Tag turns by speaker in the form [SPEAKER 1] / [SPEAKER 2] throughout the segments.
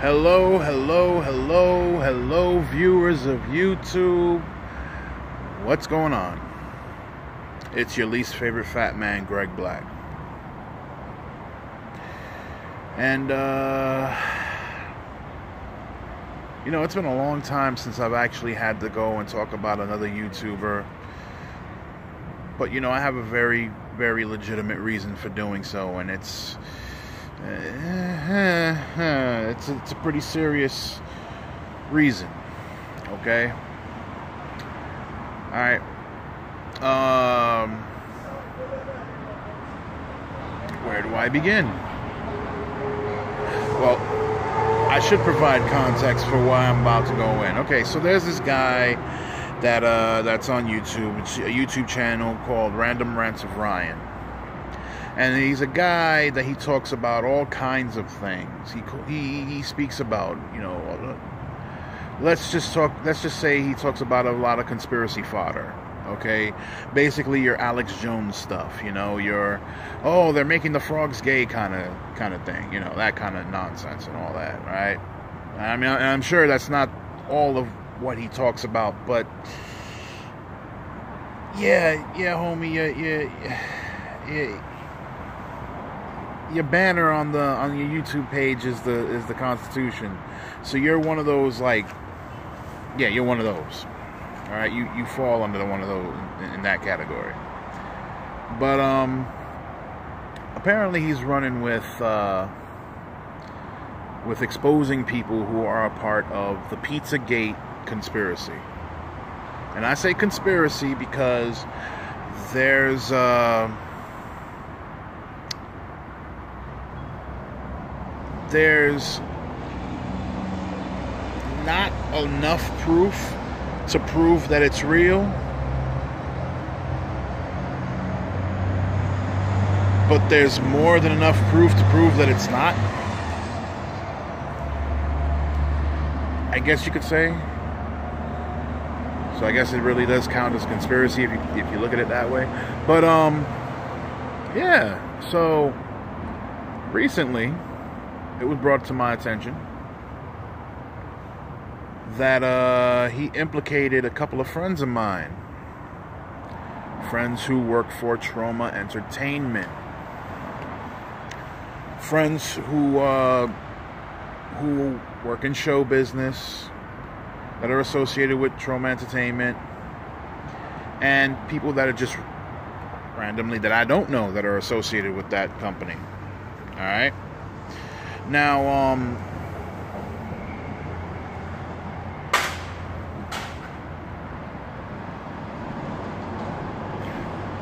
[SPEAKER 1] Hello, hello, hello, hello, viewers of YouTube. What's going on? It's your least favorite fat man, Greg Black. And, you know, it's been a long time since I've actually had to go and talk about another YouTuber. But, you know, I have a very, very legitimate reason for doing so, and it's a pretty serious reason. Okay. All right. Where do I begin? Well, I should provide context for why I'm about to go in. Okay, so there's this guy that's on YouTube. It's a YouTube channel called Random Rants of Ryan. And he's a guy that he talks about all kinds of things. He speaks about, you know, let's just say he talks about a lot of conspiracy fodder. Okay, basically your Alex Jones stuff. You know, they're making the frogs gay kind of thing. You know, that kind of nonsense and all that, right? I mean, I'm sure that's not all of what he talks about, but yeah, homie, yeah. Your banner on your YouTube page is the Constitution, so you're one of those, like, yeah, you're one of those. All right, you fall under one of those in that category. But apparently he's running with exposing people who are a part of the Pizzagate conspiracy. And I say conspiracy because there's not enough proof to prove that it's real, but there's more than enough proof to prove that it's not, I guess you could say. So I guess it really does count as conspiracy if you look at it that way. But yeah, so recently it was brought to my attention that he implicated a couple of friends of mine, friends who work for Troma Entertainment, friends who work in show business that are associated with Troma Entertainment, and people that are just randomly that I don't know that are associated with that company. All right. Now,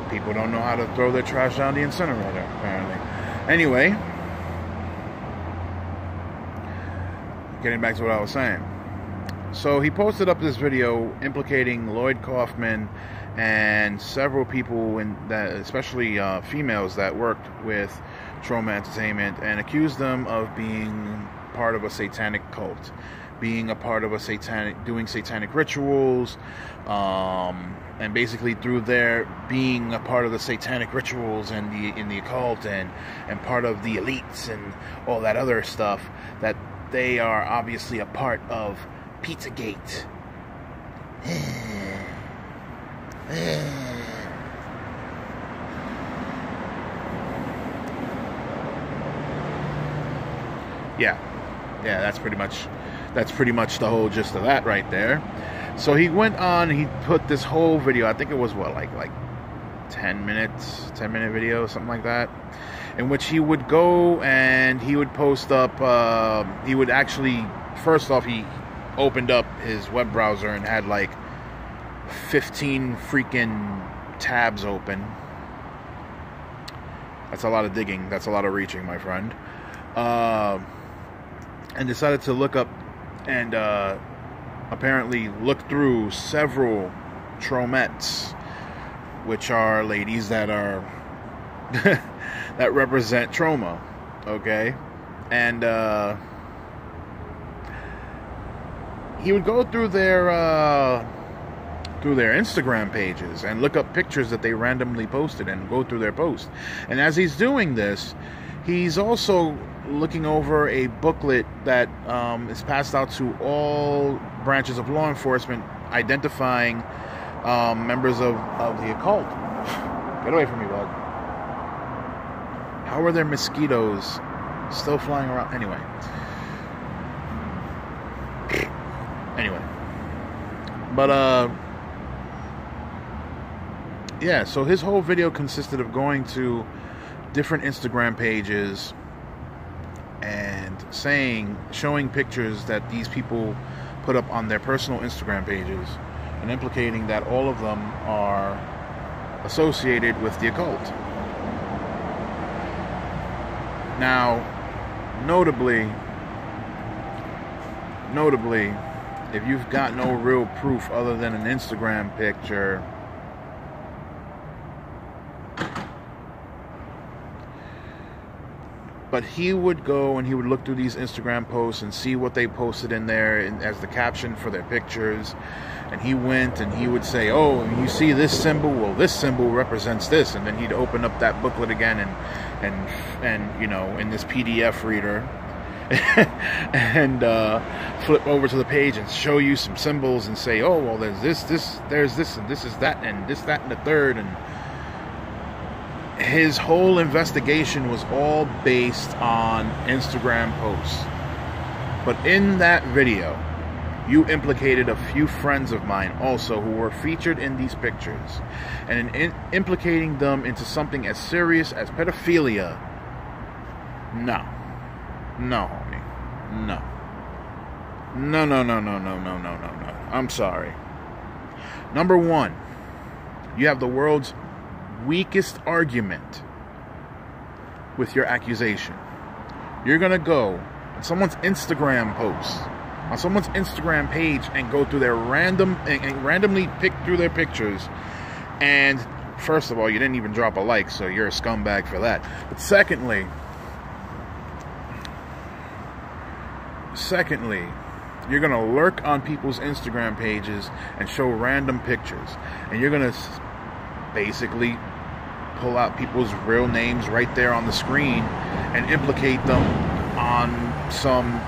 [SPEAKER 1] people don't know how to throw their trash down the incinerator, apparently. Anyway, getting back to what I was saying. So he posted up this video implicating Lloyd Kaufman and several people, especially females that worked with Troma Entertainment, and accused them of being part of a satanic cult, being a part of doing satanic rituals, and basically through their being a part of the satanic rituals and in the occult and part of the elites and all that other stuff, that they are obviously a part of Pizzagate. Yeah, that's pretty much the whole gist of that right there. So he went on, he put this whole video, I think it was what, like 10-minute video, something like that, in which he would go and he would post up, he would actually, first off, he opened up his web browser and had like 15 freaking tabs open. That's a lot of digging, that's a lot of reaching, my friend. And decided to look up and apparently look through several Tromettes, which are ladies that are that represent Troma, okay? And he would go through their Instagram pages and look up pictures that they randomly posted and go through their posts. And as he's doing this, he's also looking over a booklet that is passed out to all branches of law enforcement, identifying members of the occult. Get away from me, bud. How are there mosquitoes still flying around? Anyway. But, yeah, so his whole video consisted of going to different Instagram pages and showing pictures that these people put up on their personal Instagram pages and implicating that all of them are associated with the occult. Now, notably, if you've got no real proof other than an Instagram picture, but he would go and he would look through these Instagram posts and see what they posted in there as the caption for their pictures. And he went and he would say, oh, you see this symbol? Well, this symbol represents this. And then he'd open up that booklet again and you know, in this PDF reader and flip over to the page and show you some symbols and say, oh, well, there's this, there's this, and this is that, and this, that, and the third. And his whole investigation was all based on Instagram posts. But in that video, you implicated a few friends of mine also who were featured in these pictures. And in implicating them into something as serious as pedophilia, no. No, homie. No. No. I'm sorry. Number one, you have the world's weakest argument with your accusation. You're gonna go on someone's Instagram post, on someone's Instagram page, and go through their randomly pick through their pictures. And first of all, you didn't even drop a like, so you're a scumbag for that. But secondly, you're gonna lurk on people's Instagram pages and show random pictures, and you're gonna basically pull out people's real names right there on the screen and implicate them on some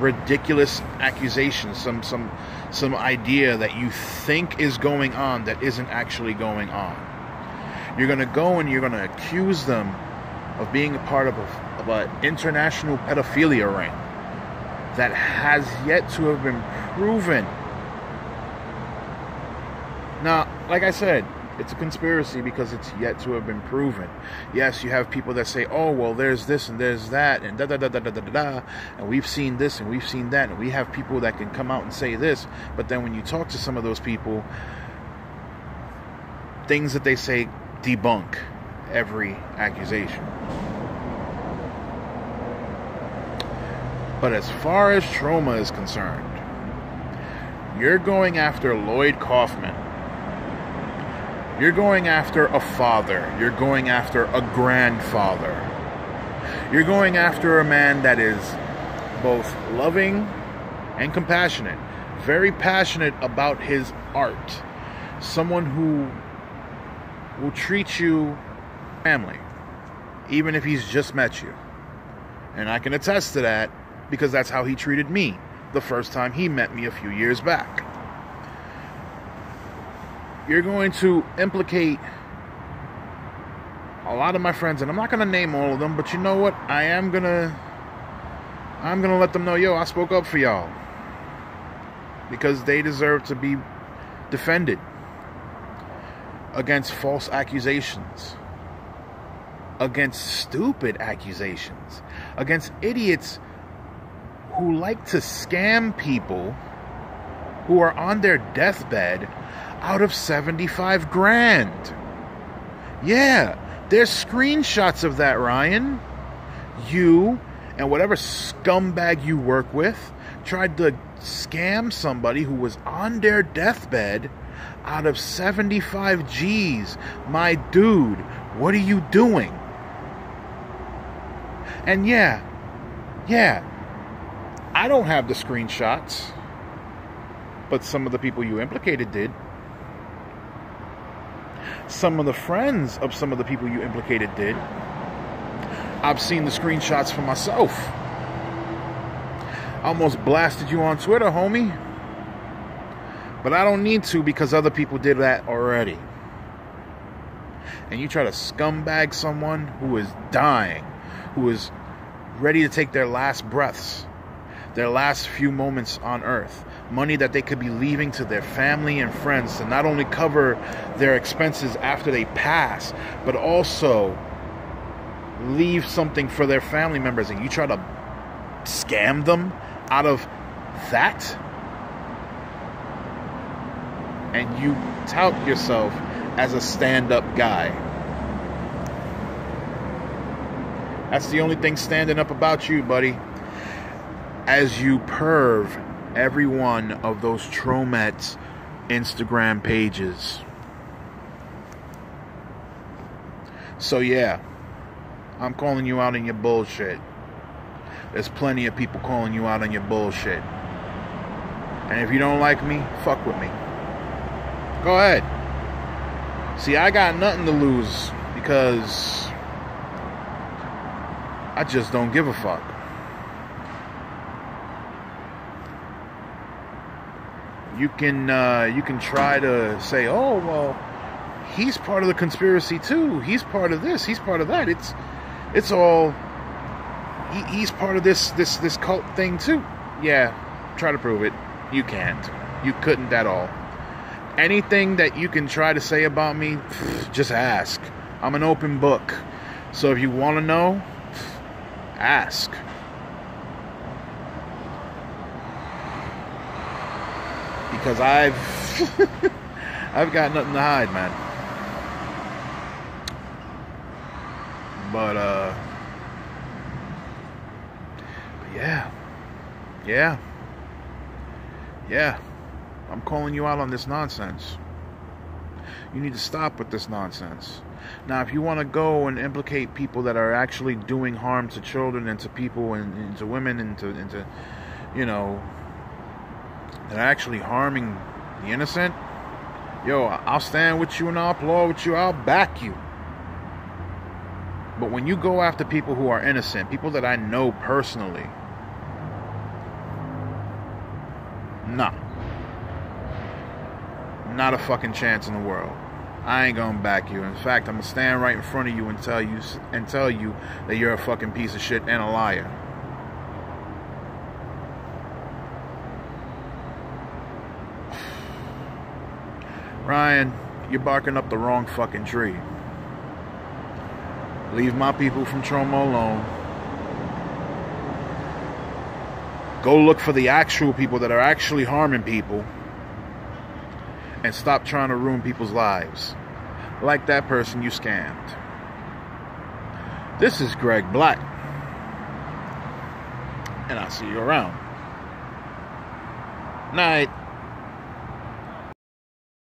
[SPEAKER 1] ridiculous accusation, some idea that you think is going on that isn't actually going on. You're going to go and you're going to accuse them of being a part of an international pedophilia ring that has yet to have been proven. Now, like I said, it's a conspiracy because it's yet to have been proven. Yes, you have people that say, oh, well, there's this and there's that and da-da-da-da-da-da-da, and we've seen this and we've seen that, and we have people that can come out and say this, but then when you talk to some of those people, things that they say debunk every accusation. But as far as Troma is concerned, you're going after Lloyd Kaufman. You're going after a father. You're going after a grandfather. You're going after a man that is both loving and compassionate. Very passionate about his art. Someone who will treat you family, even if he's just met you. And I can attest to that because that's how he treated me the first time he met me a few years back. You're going to implicate a lot of my friends, and I'm not going to name all of them, but you know what? I'm going to let them know, yo, I spoke up for y'all. Because they deserve to be defended against false accusations, against stupid accusations, against idiots who like to scam people who are on their deathbed out of 75 grand. Yeah, there's screenshots of that, Ryan. You and whatever scumbag you work with tried to scam somebody who was on their deathbed out of 75 G's. My dude, what are you doing? And yeah, I don't have the screenshots, but some of the people you implicated did. Some of the friends of some of the people you implicated did. I've seen the screenshots for myself. I almost blasted you on Twitter, homie. But I don't need to because other people did that already. And you try to scumbag someone who is dying, who is ready to take their last breaths, their last few moments on earth, money that they could be leaving to their family and friends to not only cover their expenses after they pass, but also leave something for their family members, and you try to scam them out of that, and you tout yourself as a stand-up guy. That's the only thing standing up about you, buddy. As you perv every one of those Tromet's Instagram pages. So yeah, I'm calling you out on your bullshit. There's plenty of people calling you out on your bullshit. And if you don't like me, fuck with me. Go ahead. See, I got nothing to lose because I just don't give a fuck. You can try to say, oh well, he's part of the conspiracy too. He's part of this. He's part of that. It's all. He's part of this cult thing too. Yeah, try to prove it. You can't. You couldn't at all. Anything that you can try to say about me, just ask. I'm an open book. So if you want to know, ask. Because I've got nothing to hide, man. But yeah. I'm calling you out on this nonsense. You need to stop with this nonsense. Now, if you want to go and implicate people that are actually doing harm to children and to people and to women and to you know, that are actually harming the innocent, yo, I'll stand with you and I'll applaud with you. I'll back you. But when you go after people who are innocent, people that I know personally, nah. Not a fucking chance in the world. I ain't gonna back you. In fact, I'm gonna stand right in front of you and tell you that you're a fucking piece of shit and a liar. Ryan, you're barking up the wrong fucking tree. Leave my people from Troma alone. Go look for the actual people that are actually harming people. And stop trying to ruin people's lives. Like that person you scammed. This is Greg Black. And I'll see you around. Night.